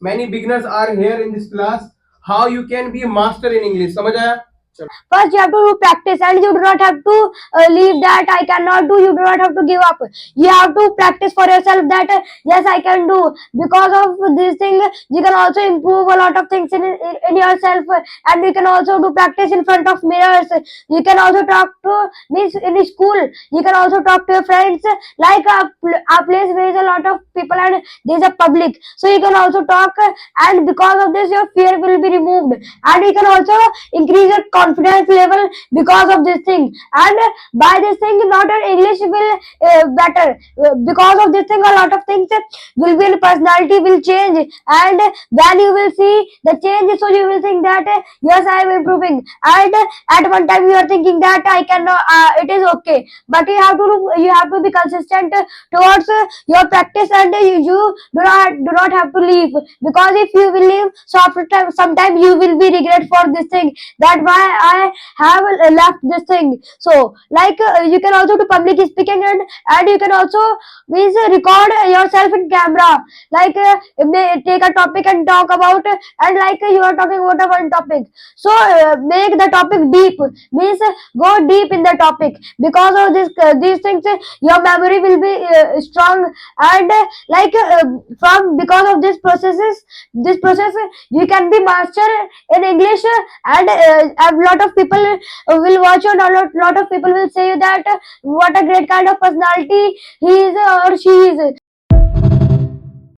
many beginners are here in this class. How you can be a master in English? समझ आया? First, you have to do practice, and you do not have to leave that I cannot do. You do not have to give up. You have to practice for yourself that yes, I can do. Because of this thing, you can also improve a lot of things in yourself, and you can also do practice in front of mirrors. You can also talk to means in school. You can also talk to your friends. Like a place where is a lot of people and there is a public, so you can also talk, and because of this, your fear will be removed, and you can also increase your confidence level because of this thing. And by this thing, not your English will better. Because of this thing, a lot of things will be in personality will change, and when you will see the change, so you will think that yes, I am improving. And at one time you are thinking that I cannot, it is okay, but you have to be consistent towards your practice, and you do not have to leave, because if you will leave, so after time sometime you will be regret for this thing, that why I have left this thing. So like you can also do public speaking, and you can also means record yourself in camera, like take a topic and talk about, and like you are talking about a one topic, so make the topic deep, means go deep in the topic. Because of this these things, your memory will be strong, and like from because of this process, you can be master in English, and a lot of people will watch you, and lot of people will say you that what a great kind of personality he is or she is.